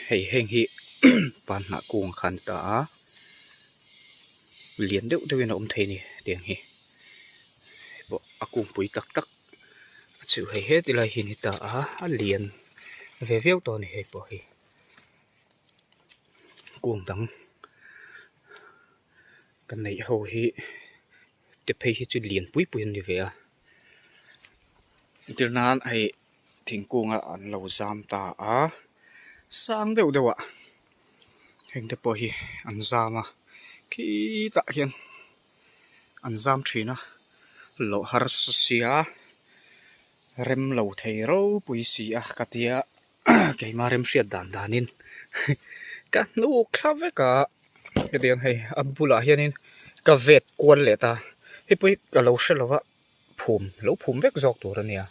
hei heng hi pan na kung khan ta liền deuh deuh in om thei ni tiang hi bo akung pui tak tak chu hei he ti lai hi ni ta a liền ve veu to ni hei po hi kung dang kan nei ho hi te phei hi chu liền pui pui ni ve a internan ai thingkunga an lo zam ta a sang deuh deuh a heng te po hi an zama khi ta hian an zam thina lo har sia rem lo thei ro pui si a katia keima rem hriat dan danin ka nu khlave ka kedian hei abula hianin ka vet kwal le ta hi pui ka lo hrelowa phum vek jok tur ania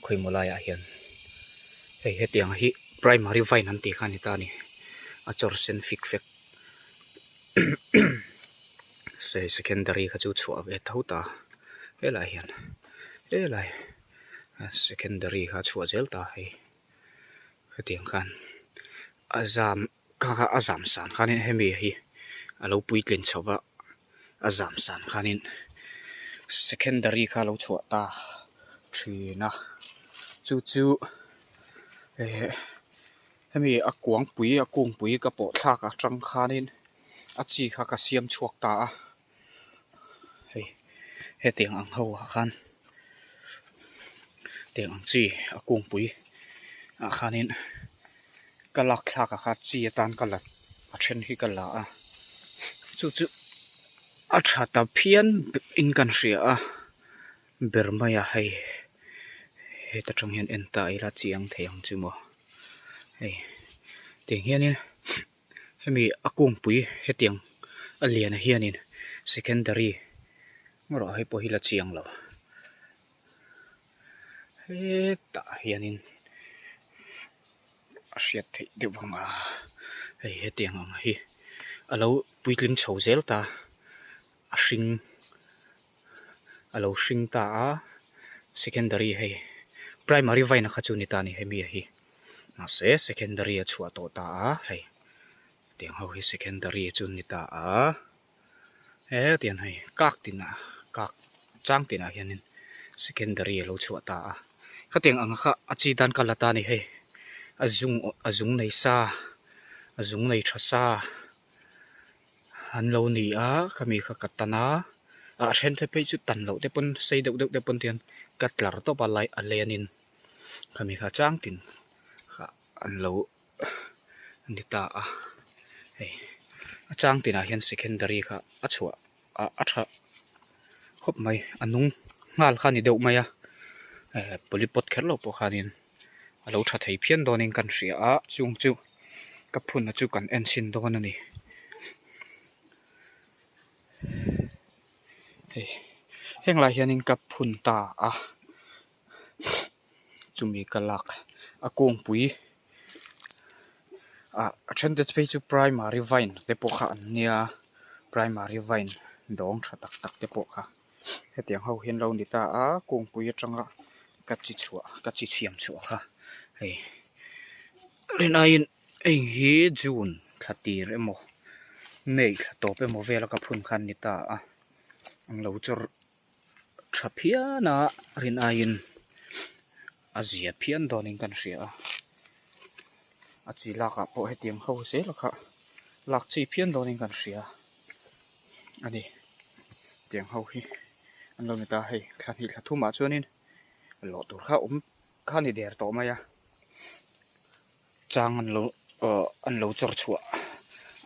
khoi molaya hian hei hetiang hi primary vine an ti khani ta ni a chor sen fik fek se secondary kha chu chua ve thauta helai hian helai secondary kha chua zel ta hei hetiang khan azam san khanin hemi hi alo puitlin chowa azam san khanin secondary kha lo chua ta thina chu hemi akung pui ka po thla ka tang khanin achi kha ka siam chuak ta hei hetiang ang ho khan tiang ang chi akung pui a khanin kalak thla ka kha chi tan kalat a then hi kala a chu a thata phian in kan ria a bermaya hei he ta thang hian enta ira chiang theiang chu mo hei ting hianin hemi akung pui hetiang a lian a hianin secondary ngoro hei po hi la chiang lo he ta hianin a hriat thei deuh wanga hei hetiang ang hi alo puitling chho zel ta a hring ta a secondary hei primary vine kha chu ni ta ni hemi hi na se secondary a chua to ta a hei tiang ho hi secondary chu ni ta a he tian hei kak chang tina hianin secondary lo chua ta a khatiang anga kha achi dan kalata ni hei azung nei sa azung nei thasa an lo ni a khami kha katana a then the pe chu tan lo te pon sei deuh te pon tian katlar to pa lai alenin khami kha chang tin kha an lo ni ta a hei a chang tina hian secondary kha a chua a tha khop mai anung ngal khani deuh mai a polipot kherlo po khanin alo tha thei phian donin kan ria a chung chu ka phun chu kan en sin don ani hei henglai hianin ka phun ta a chumi kalak akung pui a then te pe chu primary vine te po kha an nia primary vine dong tha tak te po kha hetiang ho hin lo ni ta a kung pui atanga ka chi chiam chua kha hei rin ain ei hi june thatir emo nei to pe mo vela ka phun khan ni ta a ang lo chor thapia na rin ain azia phian donin kan ria a chi laka po hetiang ho se lakha lak chi phian donin kan ria ani tiang ho hi an lo ni ta hei thlan hi thathu ma chuanin lo tur kha khani der to maya chang an lo chor chua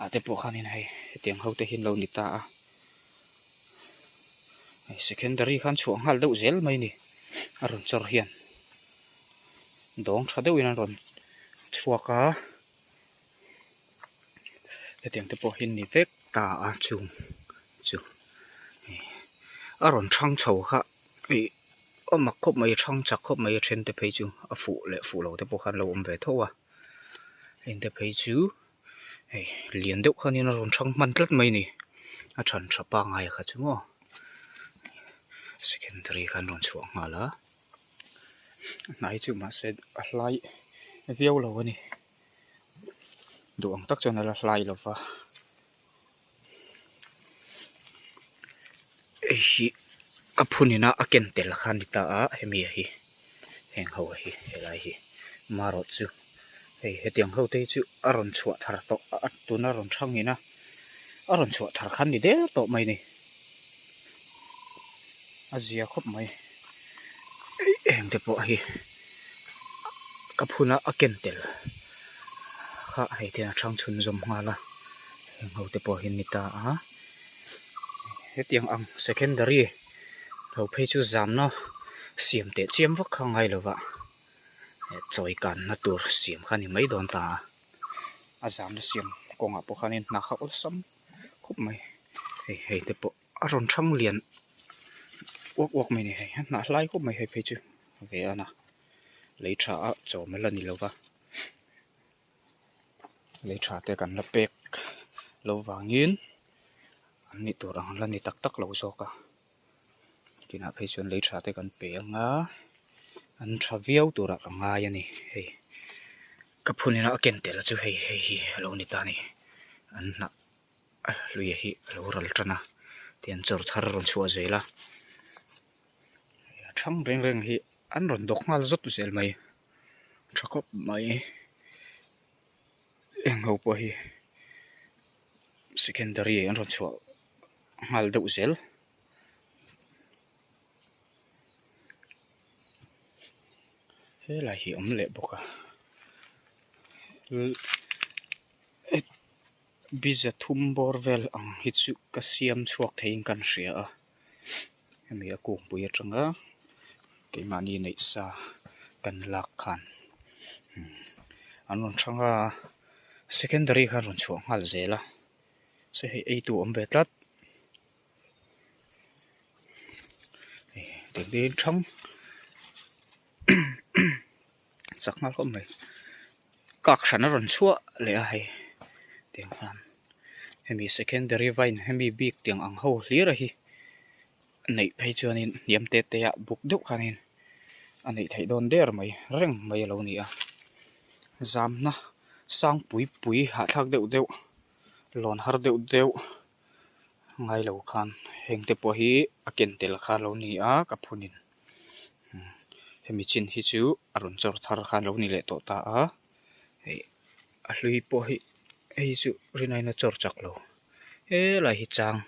a te po khanin hei tiang ho te hin lo ni ta a secondary khan chuang hal deuh zel mai ni a ron chor hian dong tha deuh in an ron chuaka hetiang te po hin ni vek ta a chu a ron thang chho kha mak khop mai thang chak khop mai then te phei chu a fu lo te po khan lo om ve thowa in te phei chu hei lian deuh khanin a ron thang man tlat mai ni a than thapa ngai kha chu mo secondary khan ron chuak ngala nai chu ma se a hlai viau lo ani duang tak chon ala hlai lova hi kaphunina aken tel khan ta a hemi hi heng ho hi helai hi maro chu hei hetiang ho te chu aron chhuat thar to atuna ron thangina aron chhuat thar khan ni de to mai ni azia khop mai eng te po hi kaphuna aken tel kha hei te thang chun zom ngala heng ho te po hin ni ta a hetiang ang secondary lo phei chu zam no siam te chiam vak khangai lova choi kan na tur siam khani mai don ta azam na siam konga po khanin na kha ol sam khup mai hei te po aron thang lian wak wak mai ni hei na hlai khup mai hei phei chu ve ana lấy trà cho mấy lần đi lâu va lấy trà te cần là pek lâu vàng nghiến anh đi tụi rằng lần đi tắc tắc lâu so cả khi nào phải chọn lấy trà te cần pek ngá anh trà viau tụi rằng cả ngay anh hey cặp phụ nữ nó kén tệ là chú hey hey lâu đi ta nè anh nè lui hi lâu rồi chân à tiền chở thar rồi xua dễ la trăng reng reng hi anh rồi đọc ngal rất là dễ mày chắc có mày em hậu bỏ hi secondary anh rồi chua ngal đậu dễ thế là hi lệ bốc à bây giờ thum bor vel ang hit su ka siam chuak thein kan ria a hemi a kung pui atanga ke mani nei sa kan lak khan anon thanga secondary khan ron chuak ngal zela se hei ei tu om ve tlat te din thang chak ngal khom mai kak thana ron chua le a hei tiang khan hemi secondary vain hemi big tiang ang ho hlir a hi nei phei chuanin niam te te a buk deuh khanin anei thei don der mai reng mai lo ni a zam na sang pui pui ha thak deuh deuh lon har deuh deuh ngai lo khan heng te po hi aken tel kha lo ni a kaphunin hemi chin hi chu arun chor thar khan lo ni le to ta a hei a hlui po hi ei chu rinai na chor chak lo he lai hi chang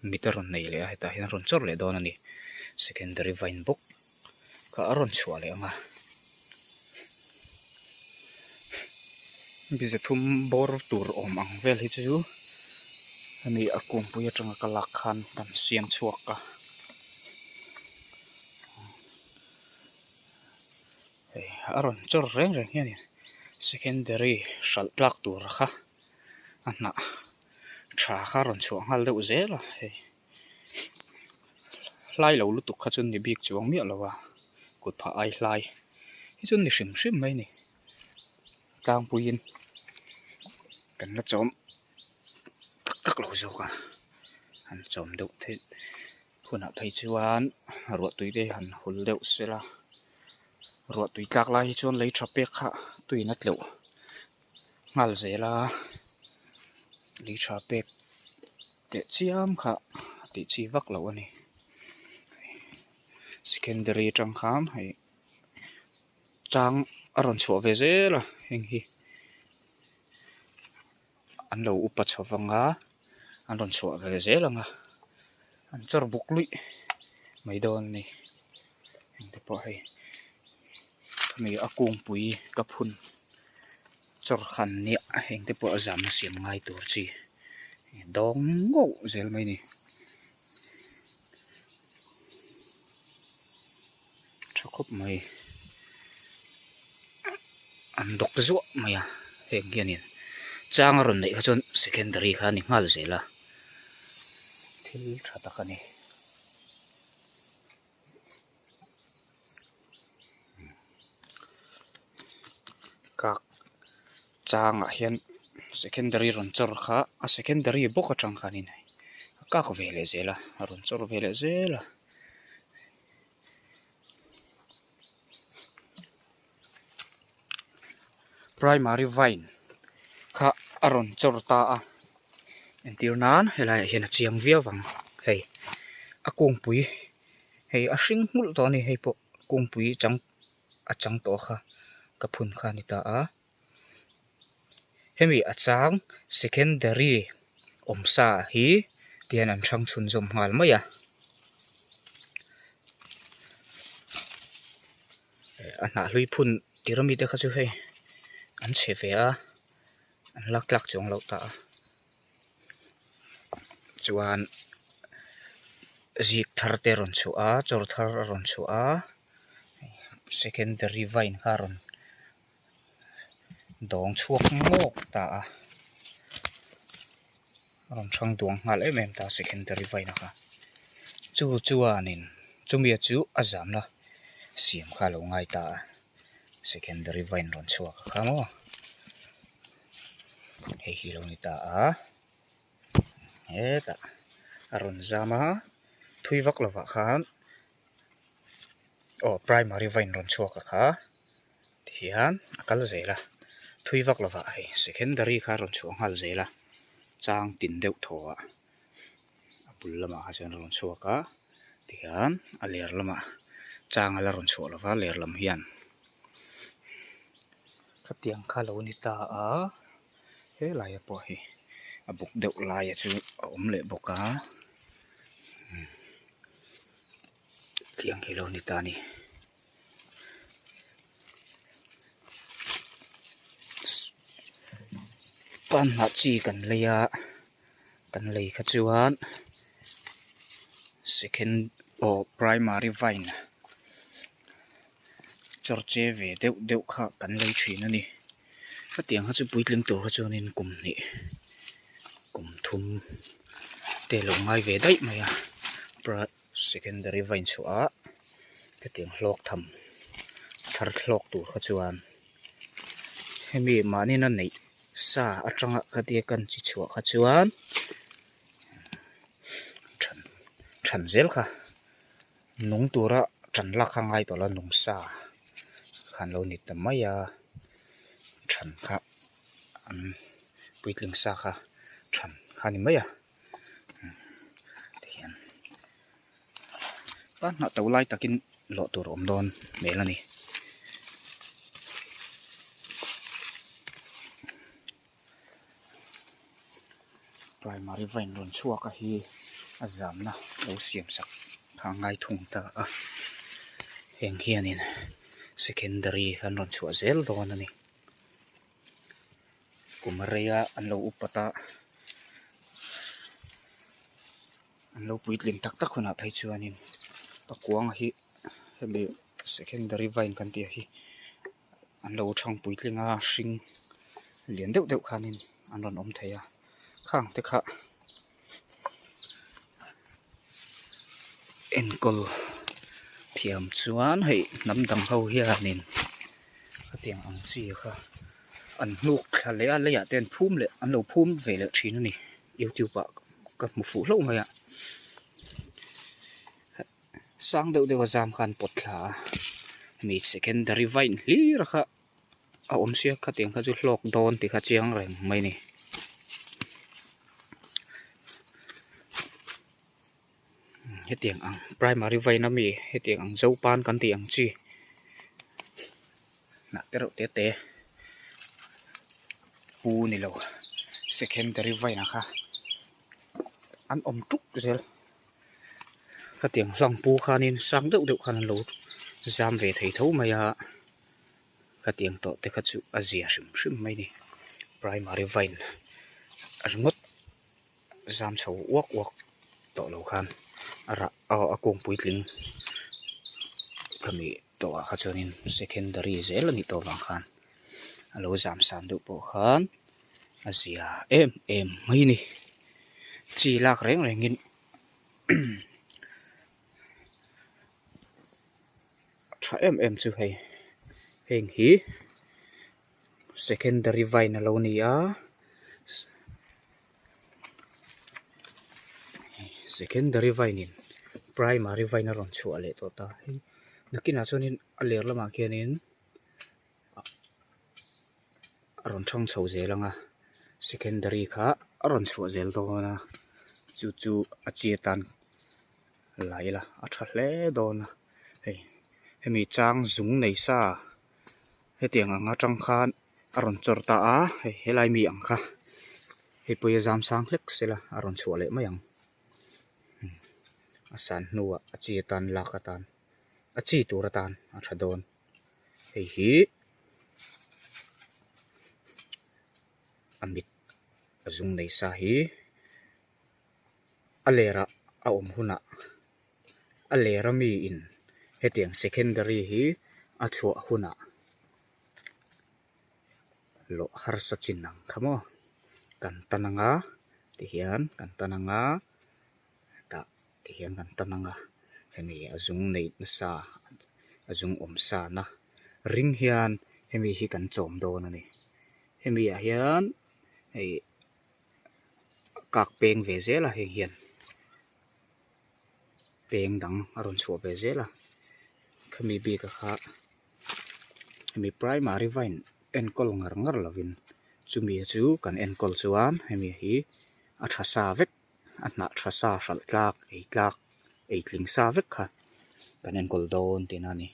mitaron nei le a heta hin ron chor le don ani secondary vine book ka aron chua le anga bize thum bor tur om ang vel hi chu ani akung puya tanga kalak khan kan siam chuak ka hey aron chor reng reng hian secondary shal tlak tur kha anna tha kha ron chuak ngal deuh zela hey lai lo lu tu kha chun ni bik chuang mi alawa kut pha ai lai hi chun ni hrim hrim mai ni tang puin kan la chom tak tak lo zo ka han chom deuh the khuna phei chuan ruat tui de han hul deuh sela ruat tui tlak lai hi chuan lei tha pek kha tui na tleuh ngal zela lei tha pek te chiam kha ti chi vak lo ani secondary tang khan hei chang aron chhuah ve zela heng hi an lo upa chawanga an ron chhuah ve zelanga an chor buk lui mai don ni heng te po hei mi akung pui kaphun chor khan ni heng te po azam siam ngai tur chi dong ngo zel mai ni thakop mai an dok zo maya heng hianin chang ron nei kha chon secondary kha ni ngal zela thil tha takani kak chang a hian secondary ron chor kha a secondary boka tang khanin kak vele zela ron chor vele zela primary vine kha aron chorta a entir nan helai hian a chiang via wang hei a kungpui hei a hring hmulh to ni hei po kungpui chang to kha ka phun kha ni ta a hemi a chang secondary omsa hi tian an thang chhun zum ngal mai a na hlui phun tirami te kha chu hei an che ve a an lak chong lo ta chuan zik thar te ron chu a chor thar ron chu a secondary vine kha ron dong chuak ngok ta a ron thang duang ngal em ta secondary vine kha chuanin chumia chu azam la siam kha lo ngai ta secondary vine ron chuak kha mo hei hi lo ni ta a eta aron zama thui vak lova khan primary vine ron chuak kha hian akal zela thui vak lova hei secondary kha ron chuak ngal zela chang tin deuh thaw a bul lama kha chuan ron chuak a tihian a ler lama chang ala ron chuak lova ler lam hian khatiang kha lo ni ta a he lai a pawh hi a buk deuh lai a chu a awm leh bawk a tiang hi lo ni ta ni pan na chi kan leia kan lei kha chuan second primary vine chorche ve deuh kha kan lei thin ani khatiang kha chu puitling tur kha chuan in kum ni kum thum te lo ngai ve dai mai a secondary vine chu a khatiang hlok tham thar hlok tur kha chuan hemi mani na nei sa atanga khatia kan chi chhuwa kha chuan than zel kha nung tura than la kha ngai to la nung sa khan lo ni ta mai a than kha puitling sa kha than kha ni mai a tian ta na to lai takin lo tur om don melani primary vine ron chuak a hi azam na lo siam sak kha ngai thung ta a heng hianin secondary han ron chua zel don ani kumareya an lo upata an lo puitling tak tak khuna phei chuanin pakuang hi hemi secondary vine kan ti hi an lo thang puitlinga hring lian deuh khanin an ron om theia khang te kha enkol thiam chuan hei nam dang ho hianin khatiang ang chi kha an hnuk thla le a le ya ten phum le an lo phum ve le thin ani youtube a ka mu fu hlo mai a sang deuh azam khan pot thla mi secondary vine li ra kha a om sia khatiang kha chu hlok don ti kha chiang reng mai ni hetiang ang primary vine ami hetiang ang zo pan kan ti ang chi na tero te pu ni lo secondary vine kha an om tuk zel khatiang hlang pu khanin sang deuh khan lo zam ve thei tho mai a khatiang to te kha chu azia hrim mai ni primary vine arngot zam chho wak to lo khan ara a kong puitling kami to a kha chuanin secondary zel ani to wang khan alo zam san deuh pawh khan azia em mai ni chi lak rengin tha em chu hei heng hi secondary vine alo ni a secondary vine in primary vine ron chu ale to ta hei nakina chuanin a ler lama khianin ron thang chho zelanga secondary kha aron chhuah zel dawna chu a chia tan laila a tha hle dawna hemi chang zung nei sa hetiang anga tang khan aron chor ta a helai mi ang kha hepoi exam sang hlek sela aron chhuah le mai ang asan nuwa a chia tan lakatan a chi turatan a tha dawn hi amit azung nei sa hi alera a om huna alera mi in hetiang secondary hi a chhuah huna lo har sa chinang khamo kan tananga tihian kan tananga ta tihian kan tananga hemi azung nei na sa azung om sa na ring hian hemi hi kan chom dawn ani hemi a hian hei kak peng ve zela hei hian peng dang aron chhuah ve zela khami bi ka kha hemi primary vine enkol ngar lovin chumi chu kan enkol chuan hemi hi a tha sa vek a na tha sa hral tlak ei tling sa vek kha kan enkol dawn tin ani